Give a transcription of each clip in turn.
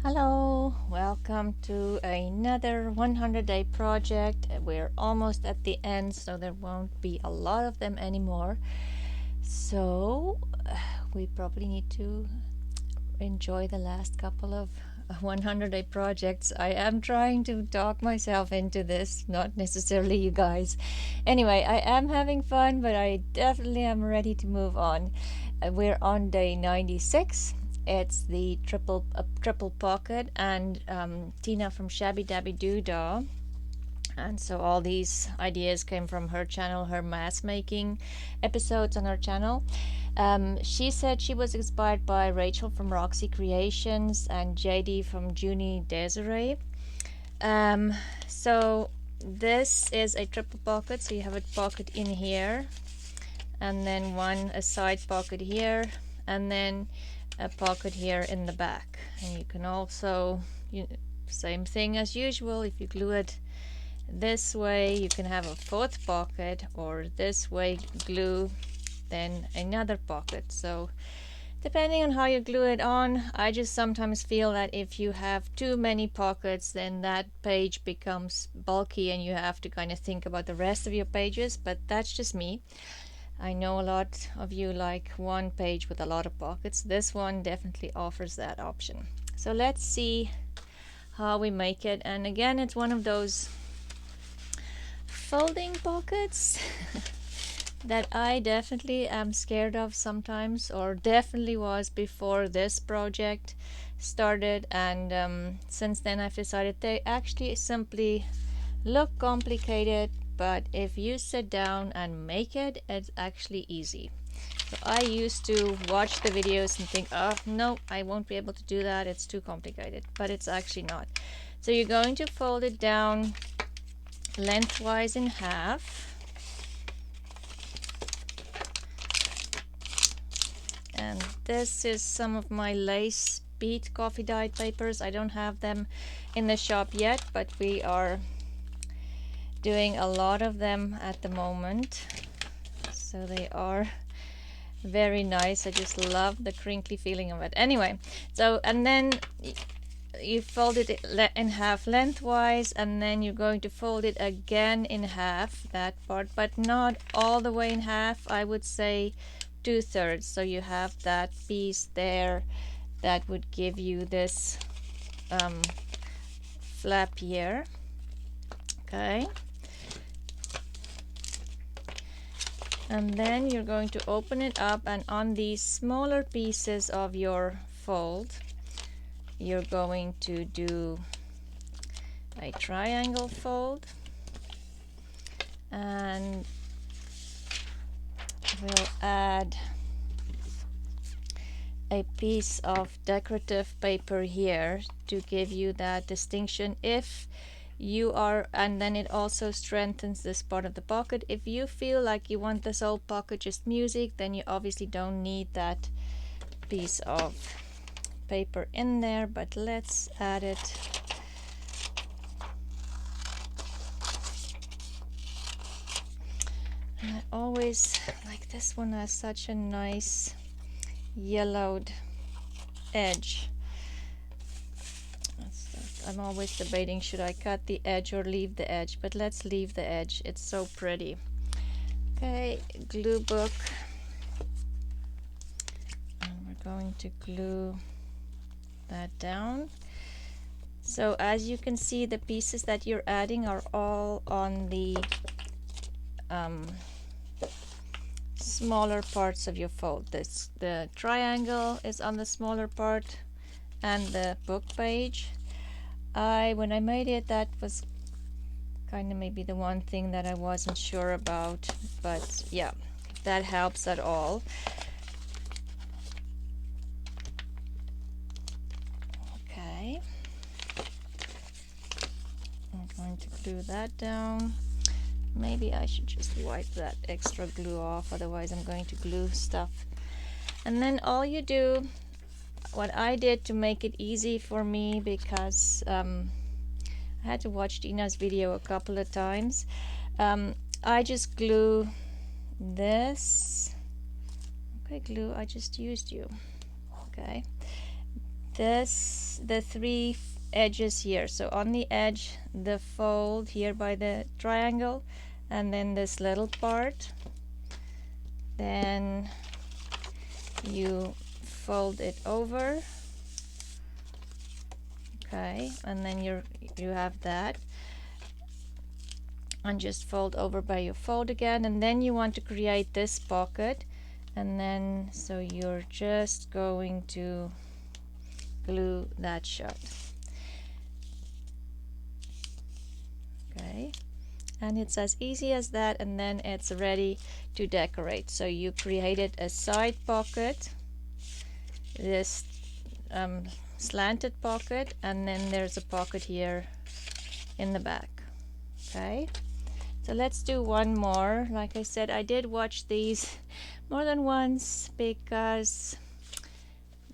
Hello, welcome to another 100-day project. We're almost at the end, so there won't be a lot of them anymore. So we probably need to enjoy the last couple of 100-day projects. I am trying to talk myself into this, not necessarily you guys. Anyway, I am having fun, but I definitely am ready to move on. We're on day 96. It's the triple pocket, and Tina from Shabbydabbydoodah. And so all these ideas came from her channel, her mask making episodes on her channel. She said she was inspired by Rachel from Roxy Creations and JD from Junie Desiree. So this is a triple pocket, so you have a pocket in here, and then a side pocket here, and then a pocket here in the back. And you can also, same thing as usual, if you glue it this way, you can have a fourth pocket, or this way glue then another pocket. So depending on how you glue it on, I just sometimes feel that if you have too many pockets, then that page becomes bulky and you have to kind of think about the rest of your pages, but that's just me. I know a lot of you like one page with a lot of pockets. This one definitely offers that option. So let's see how we make it. And again, it's one of those folding pockets that I definitely am scared of sometimes, or definitely was before this project started. And since then I've decided they actually simply look complicated, but if you sit down and make it, it's actually easy. So I used to watch the videos and think, oh no, I won't be able to do that, it's too complicated, but it's actually not. So you're going to fold it down lengthwise in half, and this is some of my lace bead coffee dyed papers. I don't have them in the shop yet, but we are doing a lot of them at the moment, so they are very nice. I just love the crinkly feeling of it. Anyway, so and then you fold it in half lengthwise, and then you're going to fold it again in half, that part, but not all the way in half. I would say 2/3, so you have that piece there that would give you this flap here. Okay, and then you're going to open it up, and on these smaller pieces of your fold you're going to do a triangle fold, and we'll add a piece of decorative paper here to give you that distinction if you are, and then it also strengthens this part of the pocket. If you feel like you want this whole pocket just music, then you obviously don't need that piece of paper in there, but let's add it. And I always like this one, has such a nice yellowed edge. I'm always debating, should I cut the edge or leave the edge, but let's leave the edge, it's so pretty. Okay, glue book, and we're going to glue that down. So as you can see, the pieces that you're adding are all on the smaller parts of your fold. The triangle is on the smaller part, and the book page. When I made it, that was kind of maybe the one thing that I wasn't sure about, but yeah, if that helps at all. Okay, I'm going to glue that down. Maybe I should just wipe that extra glue off, otherwise I'm going to glue stuff. And then all you do, what I did to make it easy for me, because I had to watch Dina's video a couple of times, I just glue this. Okay, glue, I just used you. Okay, the three edges here. So on the edge, the fold here by the triangle, and then this little part. Then you fold it over. Okay, and then you have that. And just fold over by your fold again, and then you want to create this pocket, and then so you're just going to glue that shut. Okay, and it's as easy as that, and then it's ready to decorate. So you created a side pocket, this slanted pocket, and then there's a pocket here in the back. Okay, so let's do one more. Like I said, I did watch these more than once because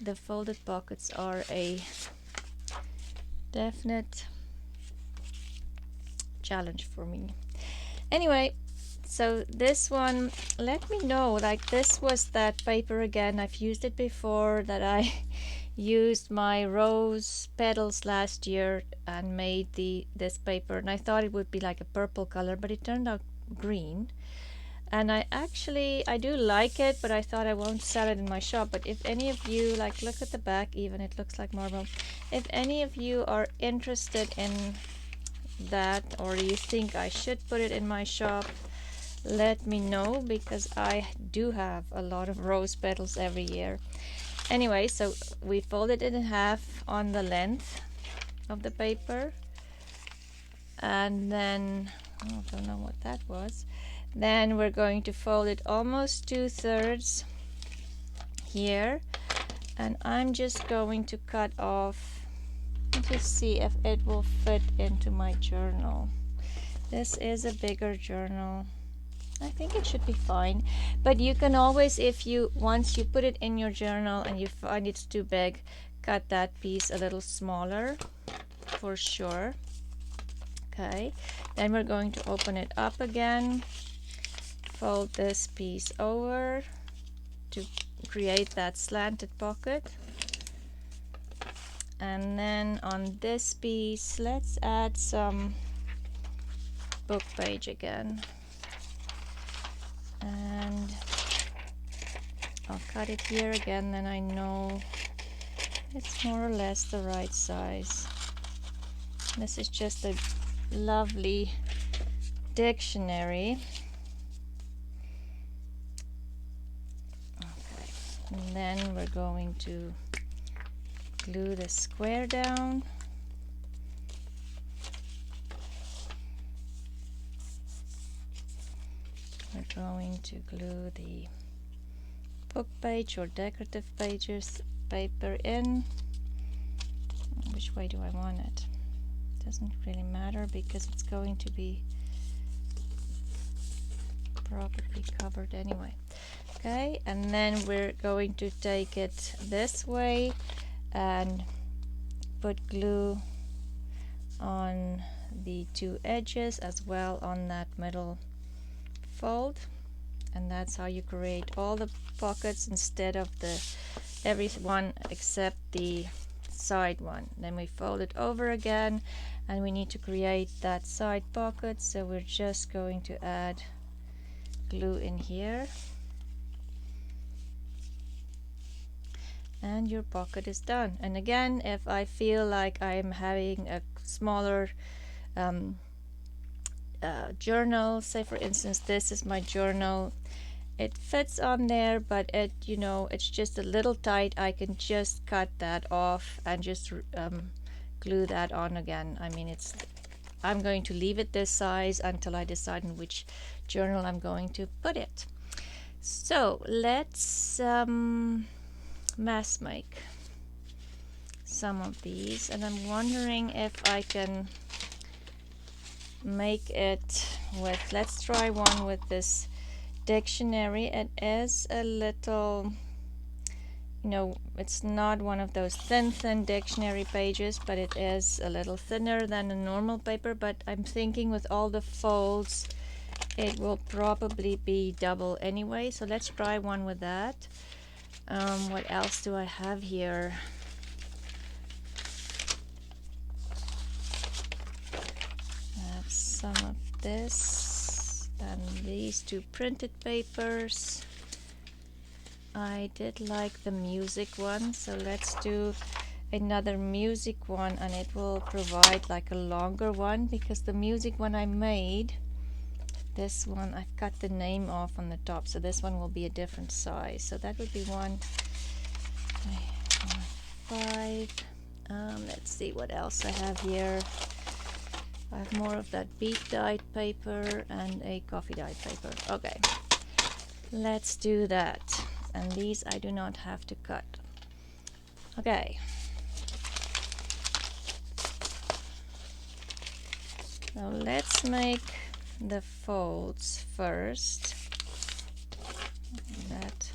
the folded pockets are a definite challenge for me. Anyway, so this one, let me know, like this was that paper again. I've used it before, that I used my rose petals last year and made this paper, and I thought it would be like a purple color, but it turned out green. And I do like it, but I thought I won't sell it in my shop. But if any of you, like, look at the back, even it looks like marble. If any of you are interested in that, or you think I should put it in my shop, let me know, because I do have a lot of rose petals every year. Anyway, so we fold it in half on the length of the paper, and then I don't know what that was. Then we're going to fold it almost 2/3 here, and I'm just going to cut off. Let's see if it will fit into my journal. This is a bigger journal. I think it should be fine, but you can always, once you put it in your journal and you find it's too big, cut that piece a little smaller for sure. Okay, then we're going to open it up again, fold this piece over to create that slanted pocket, and then on this piece let's add some book page again, and I'll cut it here again, then I know it's more or less the right size. This is just a lovely dictionary. Okay, and then we're going to glue the square down. We're going to glue the book page or decorative pages paper in. Which way do I want it? Doesn't really matter because it's going to be probably covered anyway. Okay, and then we're going to take it this way and put glue on the two edges as well on that middle fold, and that's how you create all the pockets instead of every one except the side one. Then we fold it over again, and we need to create that side pocket, so we're just going to add glue in here, and your pocket is done. And again, if I feel like I'm having a smaller journal, say for instance this is my journal, it fits on there, but it's just a little tight, I can just cut that off and just glue that on again. I mean, I'm going to leave it this size until I decide in which journal I'm going to put it. So let's mass make some of these, and I'm wondering if I can make it with, let's try one with this dictionary. It is a little, it's not one of those thin dictionary pages, but it is a little thinner than a normal paper. But I'm thinking with all the folds it will probably be double anyway, so let's try one with that. What else do I have here? some of this and these two printed papers. I did like the music one, so let's do another music one, and it will provide like a longer one, because the music one I made, this one I've cut the name off on the top, so this one will be a different size. So that would be 1, 5. Let's see what else I have here. I have more of that bead dyed paper and a coffee dyed paper. Okay, let's do that. And these I do not have to cut. Okay. So let's make the folds first. That,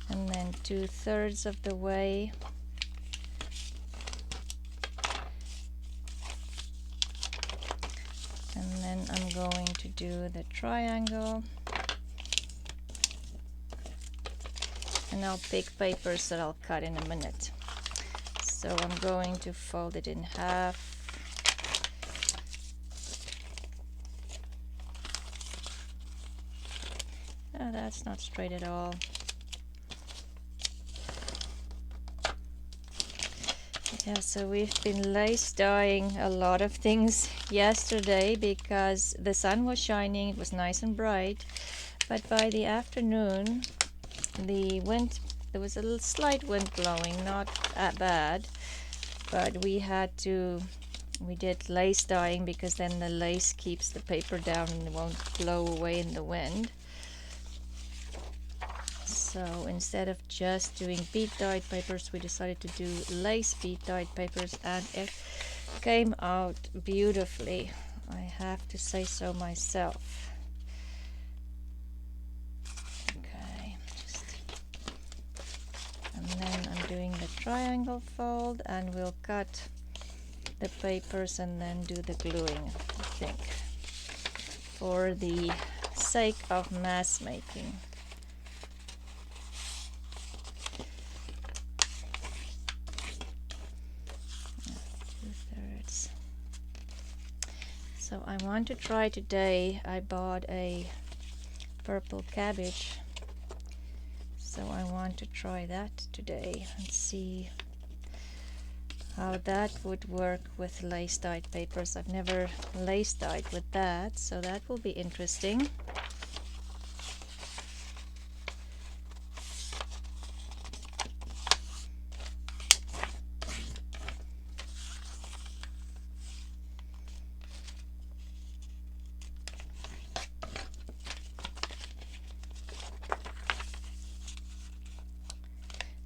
and then 2/3 of the way. And then I'm going to do the triangle. And I'll pick papers that I'll cut in a minute. So I'm going to fold it in half. Oh, that's not straight at all. Yeah, so we've been lace dyeing a lot of things yesterday because the sun was shining, it was nice and bright, but by the afternoon the wind, there was a little slight wind blowing, not that bad, but we did lace dyeing because then the lace keeps the paper down and it won't blow away in the wind. So instead of just doing bead dyed papers, we decided to do lace bead dyed papers, and it came out beautifully. I have to say so myself. Okay, and then I'm doing the triangle fold, and we'll cut the papers and then do the gluing, I think, for the sake of mass making. So I want to try today, I bought a purple cabbage, so I want to try that today and see how that would work with lace dyed papers. I've never lace dyed with that, so that will be interesting.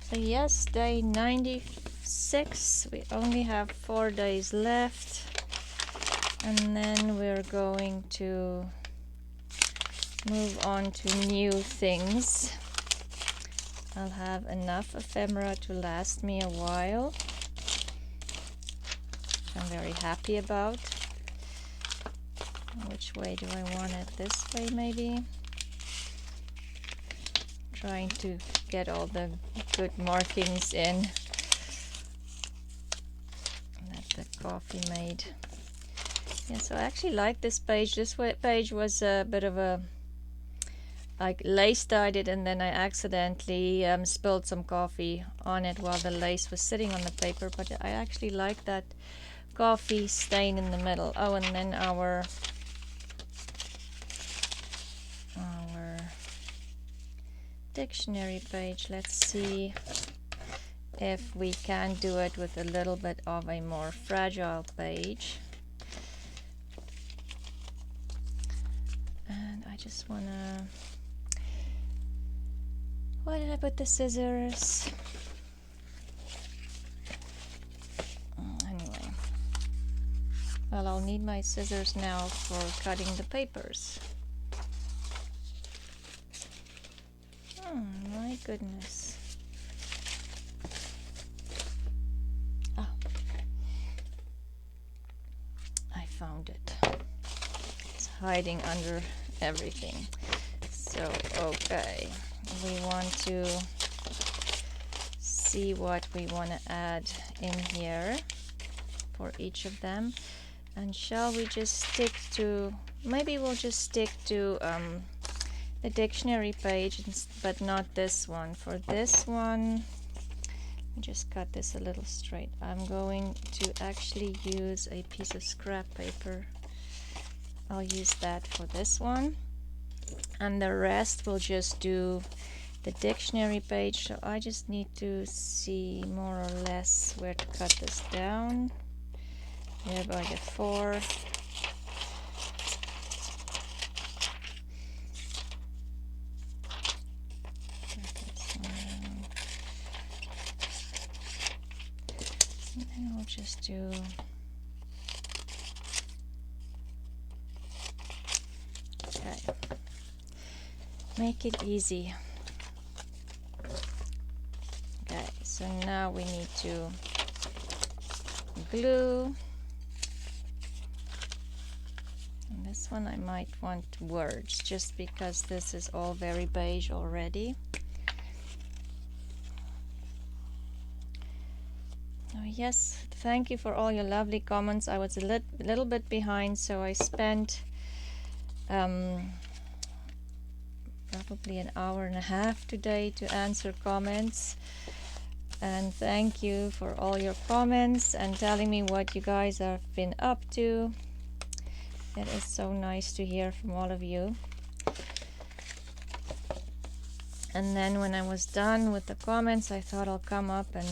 So yes, day 96, we only have 4 days left, and then we're going to move on to new things. I'll have enough ephemera to last me a while, which I'm very happy about. Which way do I want it? This way maybe? Trying to get all the good markings in that the coffee made. Yeah, so I actually like this page. This page was a bit of a, I lace dyed it and then I accidentally spilled some coffee on it while the lace was sitting on the paper, but I actually like that coffee stain in the middle. Oh, and then our dictionary page. Let's see if we can do it with a little bit of a more fragile page. And I just wanna, why did I put the scissors? Anyway, well, I'll need my scissors now for cutting the papers. Oh my goodness. Oh, I found it. It's hiding under everything. So, okay, we want to see what we want to add in here for each of them. And shall we just stick to, maybe we'll just stick to the dictionary page, but not this one. For this one, just cut this a little straight. I'm going to actually use a piece of scrap paper. I'll use that for this one. And the rest we'll just do the dictionary page. So I just need to see more or less where to cut this down. Here by the 4. And then we'll just do make it easy. Okay, so now we need to glue. And this one I might want words, just because this is all very beige already. Oh yes, thank you for all your lovely comments. I was a little bit behind, so I spent probably an hour and a half today to answer comments. And thank you for all your comments and telling me what you guys have been up to. It is so nice to hear from all of you. And then when I was done with the comments, I thought I'll come up and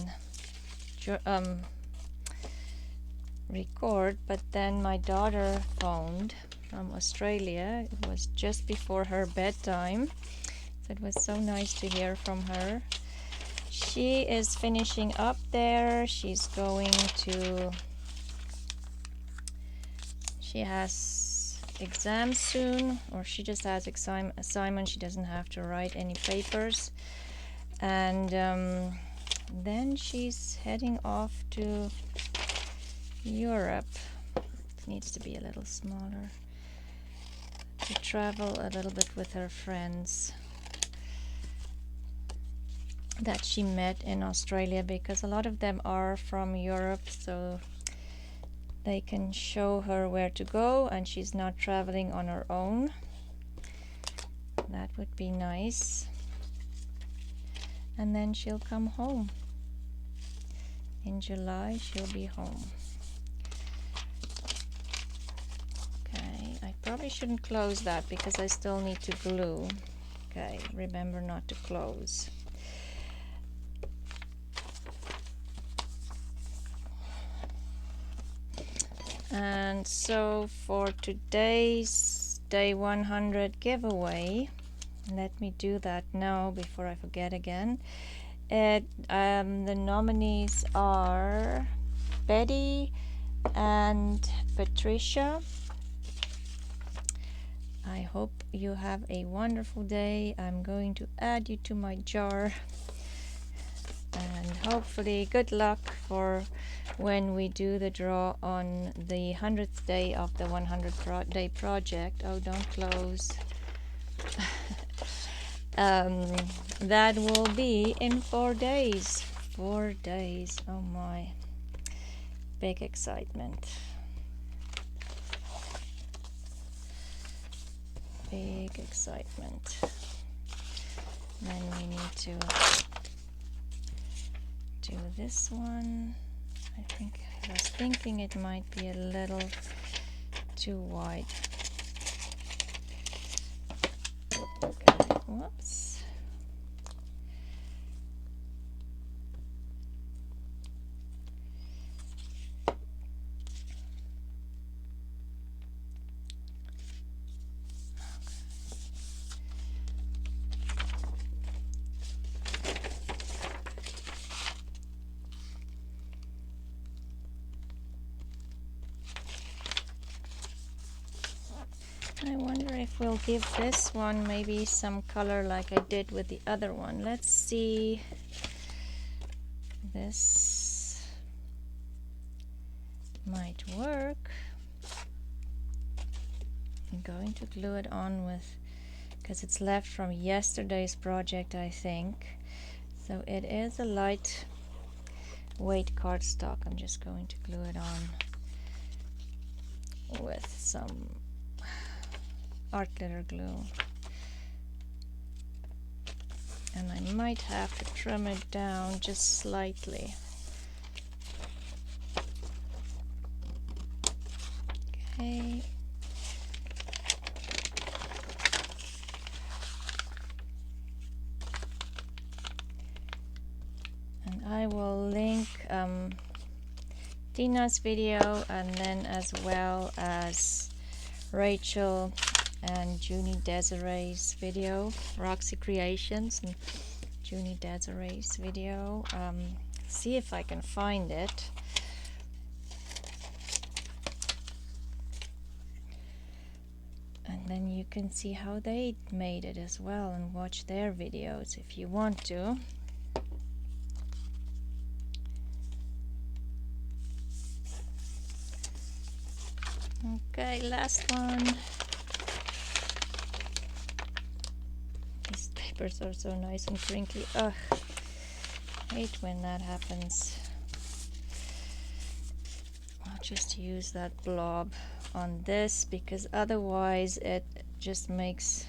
record, but then my daughter phoned from Australia. It was just before her bedtime, so it was so nice to hear from her. She is finishing up there. She's going to, she has exams soon, or she just has assignment. She doesn't have to write any papers. And then she's heading off to Europe. It needs to be a little smaller, to travel a little bit with her friends that she met in Australia, because a lot of them are from Europe, so they can show her where to go and she's not traveling on her own. That would be nice. And then she'll come home. In July she'll be home. Okay, I probably shouldn't close that because I still need to glue. Okay, remember not to close. And so for today's day 100 giveaway, let me do that now before I forget again. The nominees are Betty and Patricia. I hope you have a wonderful day. I'm going to add you to my jar, and hopefully good luck for when we do the draw on the 100th day of the 100-day project. Oh, don't close. That will be in 4 days. 4 days. Oh my. Big excitement. Big excitement. Then we need to do this one. I was thinking it might be a little too wide. Okay, whoops. I wonder if we'll give this one maybe some color like I did with the other one. Let's see. This might work. I'm going to glue it on with, because it's left from yesterday's project, I think. So it is a light weight cardstock. I'm just going to glue it on with some art glitter glue. And I might have to trim it down just slightly. Okay. And I will link Tina's video, and then as well as Rachel and Junie Desiree's video, Roxy Creations and Junie Desiree's video. See if I can find it. And then you can see how they made it as well and watch their videos if you want to. Okay, last one. These papers are so nice and crinkly. Ugh, hate when that happens. I'll just use that blob on this because otherwise it just makes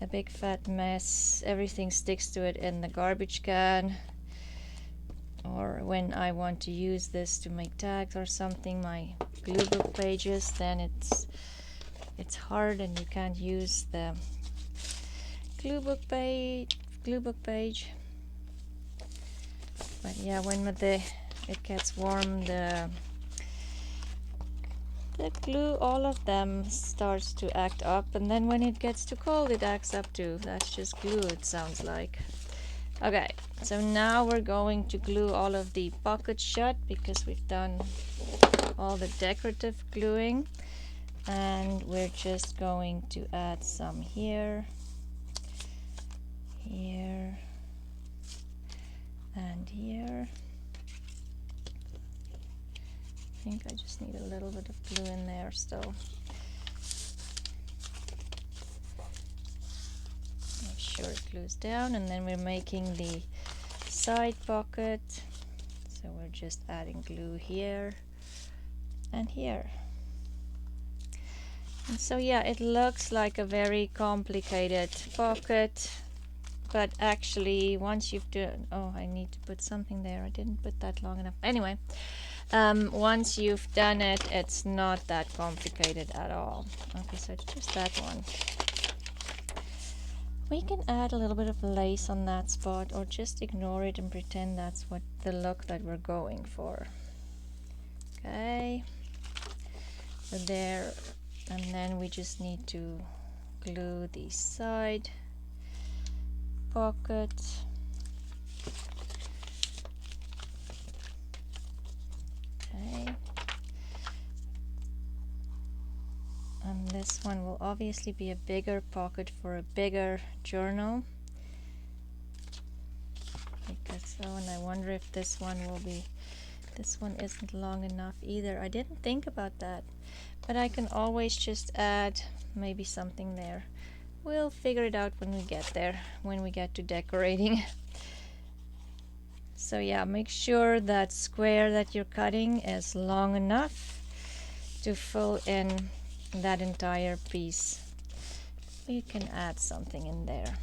a big fat mess. Everything sticks to it in the garbage can, or when I want to use this to make tags or something, my glue book pages, then it's hard and you can't use the glue book page. But yeah, when it gets warm, the glue, all of them starts to act up, and then when it gets too cold it acts up too. That's just glue, it sounds like. Okay, so now we're going to glue all of the pockets shut because we've done all the decorative gluing, and we're just going to add some here, here, and here. I think I just need a little bit of glue in there still. Make sure it glues down, and then we're making the side pocket. So we're just adding glue here and here. And so yeah, it looks like a very complicated pocket, but actually once you've done, oh, I need to put something there, I didn't put that long enough. Anyway, once you've done it, it's not that complicated at all. Okay, so it's just that one. We can add a little bit of lace on that spot, or just ignore it and pretend that's what the look that we're going for. Okay, so there, and then we just need to glue the side pocket. Okay, and this one will obviously be a bigger pocket for a bigger journal, because and I wonder if this one will be, this one isn't long enough either. I didn't think about that, but I can always just add maybe something there. We'll figure it out when we get there, when we get to decorating. So yeah, make sure that square that you're cutting is long enough to fill in that entire piece. You can add something in there.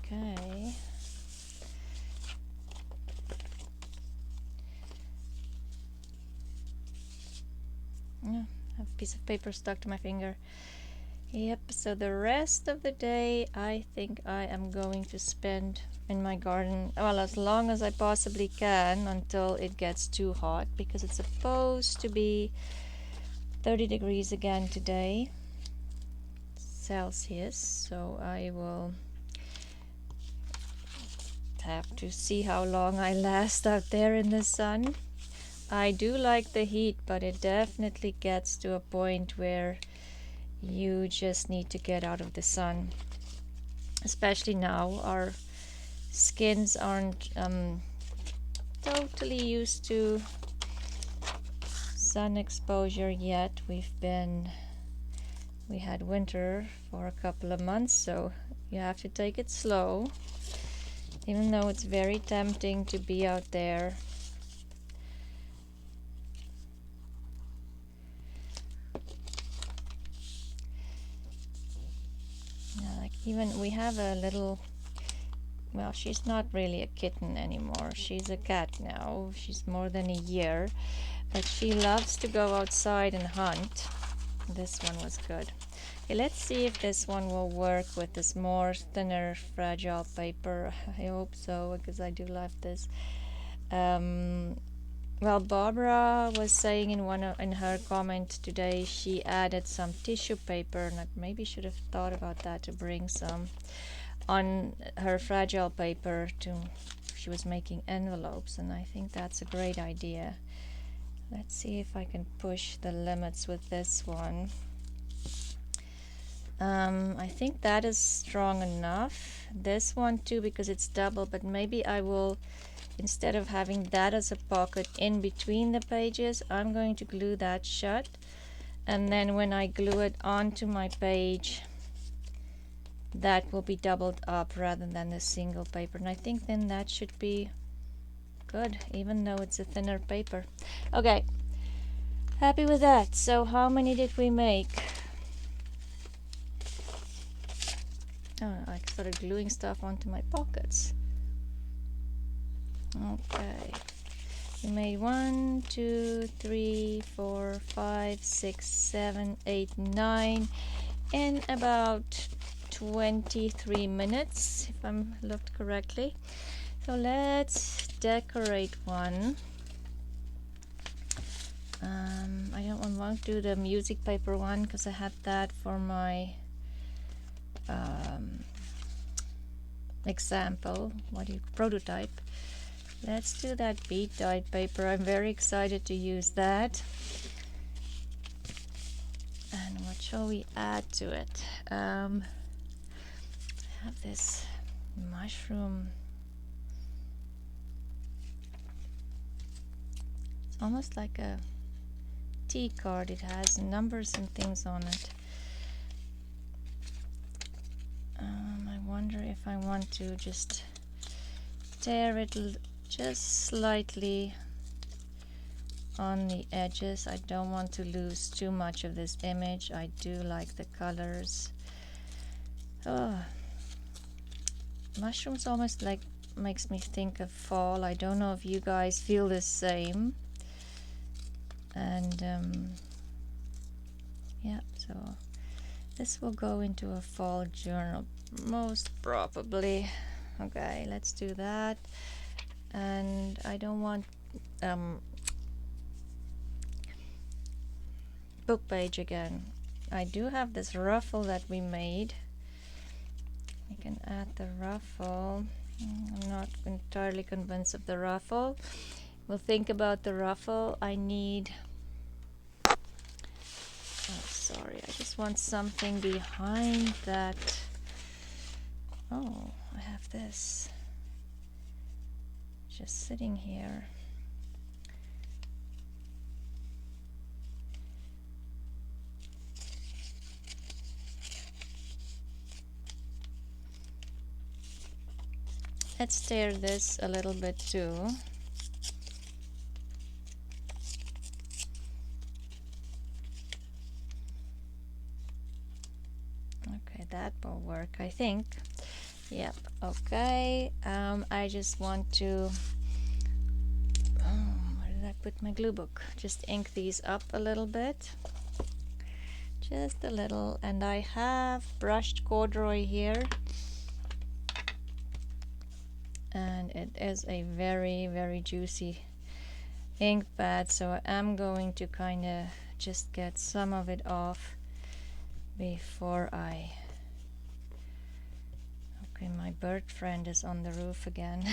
Okay. Yeah, I have a piece of paper stuck to my finger. Yep, so the rest of the day I think I am going to spend in my garden, well, as long as I possibly can until it gets too hot, because it's supposed to be 30 degrees again today, Celsius, so I will have to see how long I last out there in the sun. I do like the heat, but it definitely gets to a point where you just need to get out of the sun. Especially now, our skins aren't totally used to sun exposure yet. We had winter for a couple of months, so You have to take it slow, even though it's very tempting to be out there. Like even we have a little, well, she's not really a kitten anymore. She's a cat now. She's more than a year, but she loves to go outside and hunt. This one was good. Okay, let's see if this one will work with this more thinner fragile paper. I hope so, because I do love this. Well, Barbara was saying in her comment today she added some tissue paper, and I maybe should have thought about that, to bring some on her fragile paper she was making envelopes, and I think that's a great idea. Let's see if I can push the limits with this one. I think that is strong enough. This one too, because it's double, but maybe I will, instead of having that as a pocket in between the pages, I'm going to glue that shut, and then when I glue it onto my page, that will be doubled up rather than the single paper, and I think then that should be good, even though it's a thinner paper. Okay, happy with that. So how many did we make? Oh, I started gluing stuff onto my pockets. Okay, we made 1, 2, 3, 4, 5, 6, 7, 8, 9 in about 23 minutes, if I'm looked correctly. So let's decorate one. I don't want to do the music paper one because I had that for my example, prototype. Let's do that bead dyed paper. I'm very excited to use that. And what shall we add to it? I have this mushroom. It's almost like a tea card. It has numbers and things on it. I wonder if I want to just tear it just slightly on the edges. I don't want to lose too much of this image. I do like the colors. Oh, mushrooms almost like makes me think of fall. I don't know if you guys feel the same. And yeah, so this will go into a fall journal most probably. Okay, let's do that. And I don't want book page again. I do have this ruffle that we made. We can add the ruffle. I'm not entirely convinced of the ruffle. We'll think about the ruffle. I need, oh sorry, I just want something behind that. Oh, I have this just sitting here. Let's tear this a little bit too. Okay, that will work, I think. Yep, okay. I just want to, where did I put my glue book? Just ink these up a little bit. Just a little. And I have brushed corduroy here. And it is a very, very juicy ink pad, so I am going to kind of just get some of it off before I... Okay, my bird friend is on the roof again.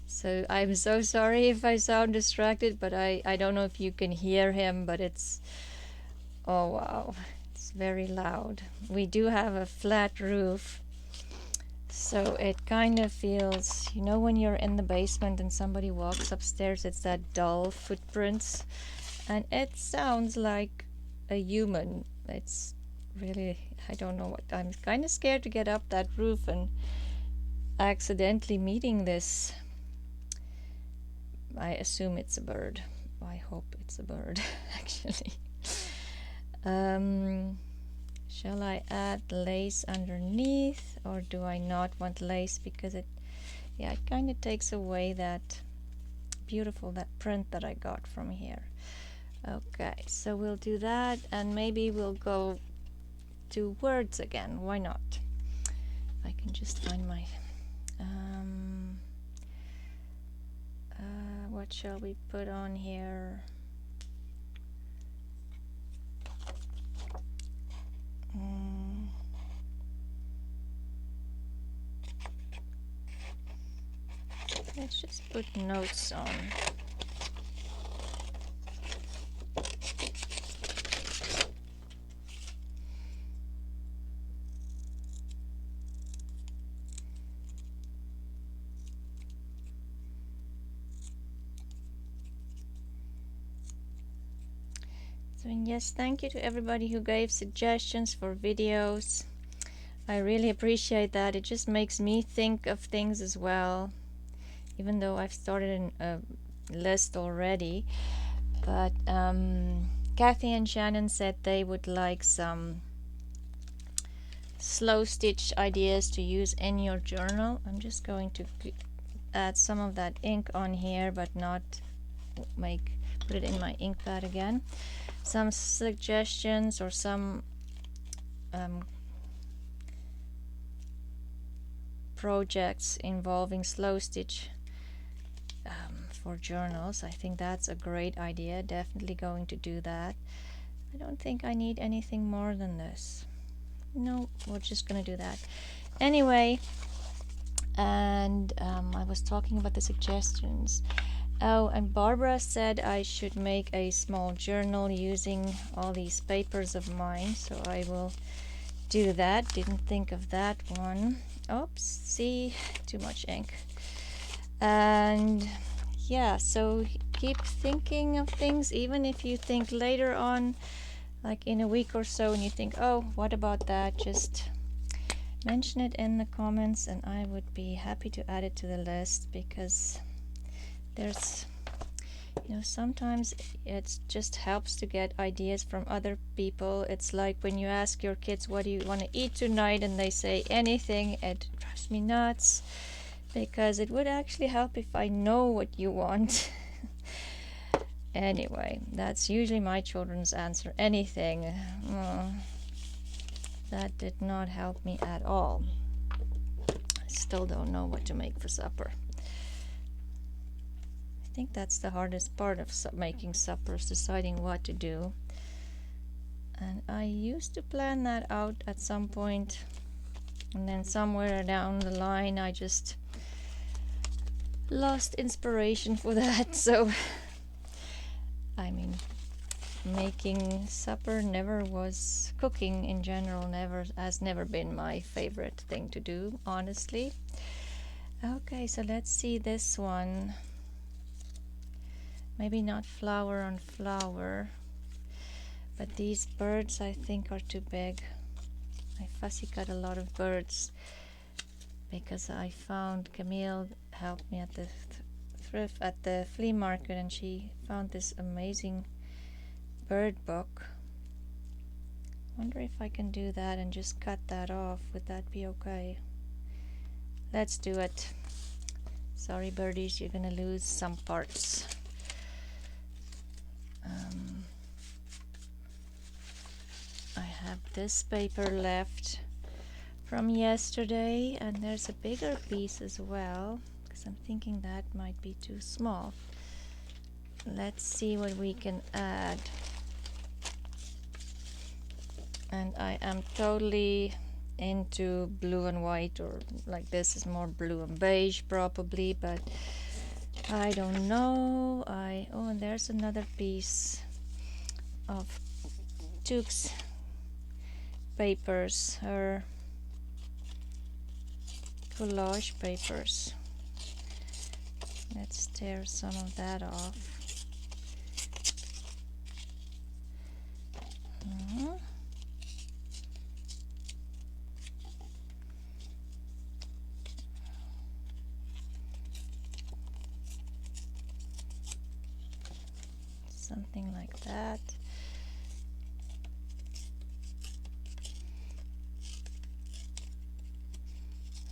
So I'm so sorry if I sound distracted, but I don't know if you can hear him, but it's... Oh wow, it's very loud. We do have a flat roof, so it kind of feels, you know, when you're in the basement and somebody walks upstairs, it's that dull footprints, and it sounds like a human. It's really, I don't know what, I'm kind of scared to get up that roof and accidentally meeting this. I assume it's a bird. I hope it's a bird actually. Shall I add lace underneath, or do I not want lace because it kind of takes away that that print that I got from here. Okay, so we'll do that, and maybe we'll go to words again. Why not? I can just find my what shall we put on here? Let's just put notes on. So yes, thank you to everybody who gave suggestions for videos. I really appreciate that. It just makes me think of things as well, even though I've started a list already. But Kathy and Shannon said they would like some slow stitch ideas to use in your journal. I'm just going to add some of that ink on here, but not put it in my ink pad again. Some suggestions or some projects involving slow stitch for journals. I think that's a great idea. Definitely going to do that. I don't think I need anything more than this. No, we're just gonna do that anyway. And I was talking about the suggestions. Oh, and Barbara said I should make a small journal using all these papers of mine, so I will do that. Didn't think of that one. Oops, see, too much ink. And yeah, so keep thinking of things, even if you think later on, like in a week or so, and you think, oh, what about that? Just mention it in the comments and I would be happy to add it to the list, because there's, sometimes it just helps to get ideas from other people. It's like when you ask your kids, what do you want to eat tonight, and they say anything. It drives me nuts, because it would actually help if I know what you want. Anyway, that's usually my children's answer, anything. That did not help me at all. I still don't know what to make for supper. I think that's the hardest part of making suppers, deciding what to do. And I used to plan that out at some point, and then somewhere down the line I just lost inspiration for that. So I mean, making supper cooking in general has never been my favorite thing to do, honestly. Okay, so let's see this one. Maybe not flower on flower, but these birds I think are too big. I fussy cut a lot of birds because I found Camille helped me at the at the flea market, and she found this amazing bird book. Wonder if I can do that and just cut that off. Would that be okay? Let's do it. Sorry birdies, you're gonna lose some parts. I have this paper left from yesterday, and there's a bigger piece as well, because I'm thinking that might be too small. Let's see what we can add. And I am totally into blue and white, or like this is more blue and beige probably, but I don't know. Oh, and there's another piece of Tuk's papers, her collage papers. Let's tear some of that off. something like that.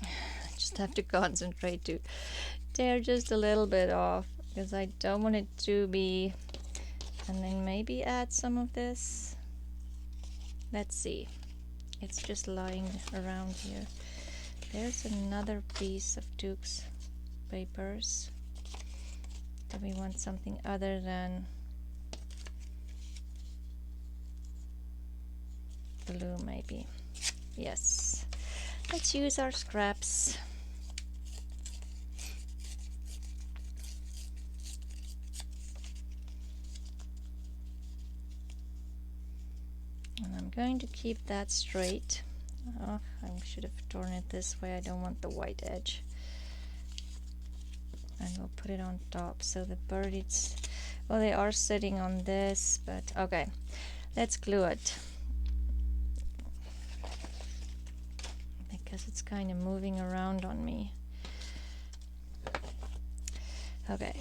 I just have to concentrate to tear just a little bit off because I don't want it to be, and then maybe add some of this. Let's see, it's just lying around here. There's another piece of Duke's papers. Do we want something other than blue maybe? Yes, let's use our scraps. And I'm going to keep that straight. Oh, I should have torn it this way. I don't want the white edge. And we'll put it on top so the birdies, well, they are sitting on this, but okay, let's glue it because it's kind of moving around on me. Okay.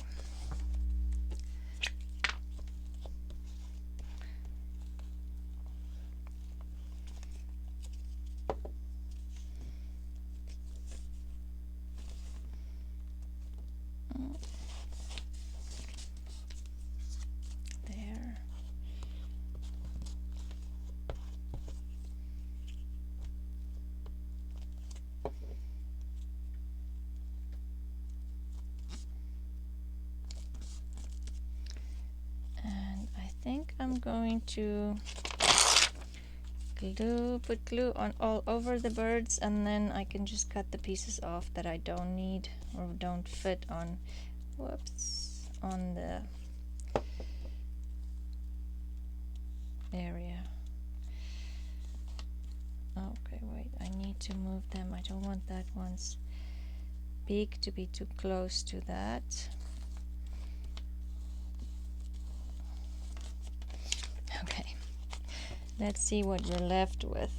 I think I'm going to put glue on all over the birds, and then I can just cut the pieces off that I don't need or don't fit on, whoops, on the area. Okay, wait, I need to move them. I don't want that one's beak to be too close to that. Okay, let's see what we're left with.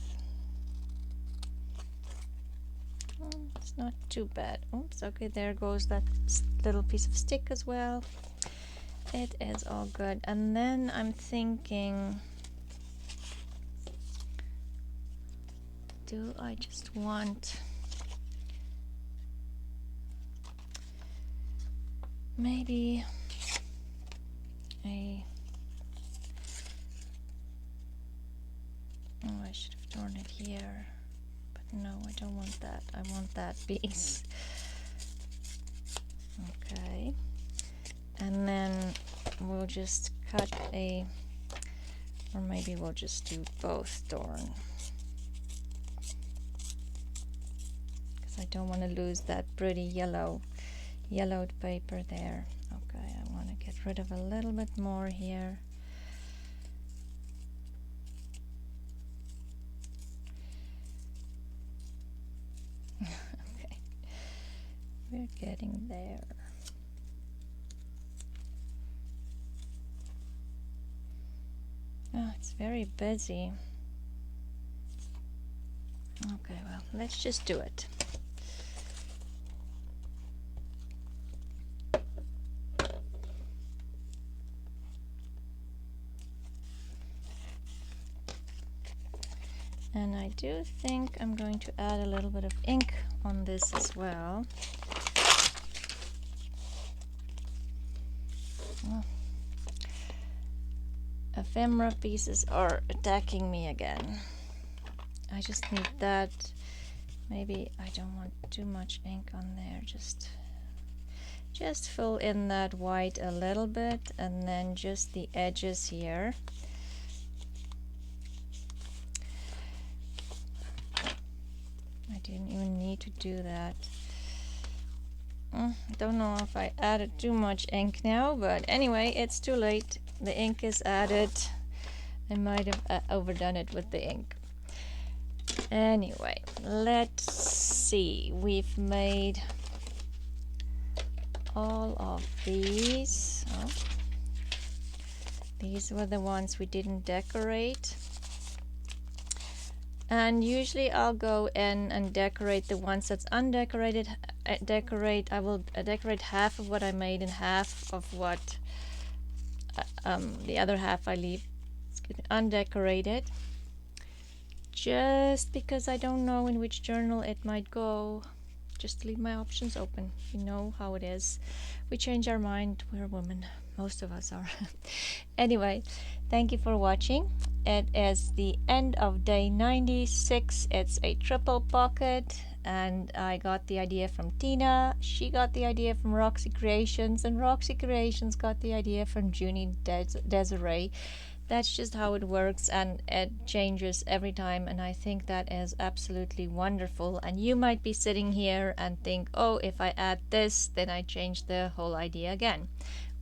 Oh, it's not too bad. Oops, okay, there goes that little piece of stick as well. It is all good. And then I'm thinking, do I just want maybe a, oh, I should have torn it here, but no, I don't want that. I want that piece. Okay, and then we'll just cut a, or maybe we'll just do both torn, because I don't want to lose that pretty yellowed paper there. Okay, I want to get rid of a little bit more here. Okay, we're getting there. Oh, it's very busy. Okay, well, let's just do it. And I do think I'm going to add a little bit of ink on this as well. Oh. Ephemera pieces are attacking me again. I just need that. Maybe I don't want too much ink on there. Just fill in that white a little bit, and then just the edges here. I didn't even need to do that. I don't know if I added too much ink now, but anyway, it's too late. The ink is added. I might have overdone it with the ink. Anyway, let's see. We've made all of these. Oh, these were the ones we didn't decorate. And usually I'll go in and decorate the ones that's undecorated. I will decorate half of what I made and half of what the other half I leave undecorated, just because I don't know in which journal it might go. Just leave my options open. You know how it is. We change our mind. We're women. Most of us are. Anyway, thank you for watching. It is the end of day 96. It's a triple pocket, and I got the idea from Tina. She got the idea from Roxy Creations, and Roxy Creations got the idea from Junie Desiree. That's just how it works, and it changes every time, and I think that is absolutely wonderful. And you might be sitting here and think, oh, if I add this, then I change the whole idea again,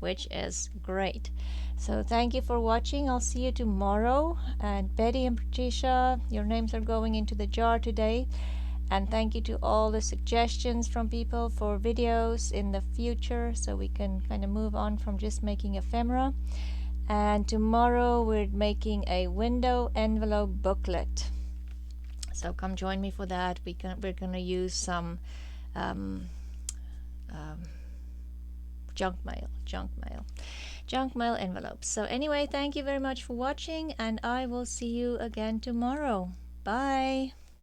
which is great. So thank you for watching. I'll see you tomorrow. And Betty and Patricia, your names are going into the jar today. And thank you to all the suggestions from people for videos in the future, so we can kind of move on from just making ephemera. And tomorrow we're making a window envelope booklet, so come join me for that. We're gonna use some junk mail envelopes. So anyway, thank you very much for watching, and I will see you again tomorrow. Bye.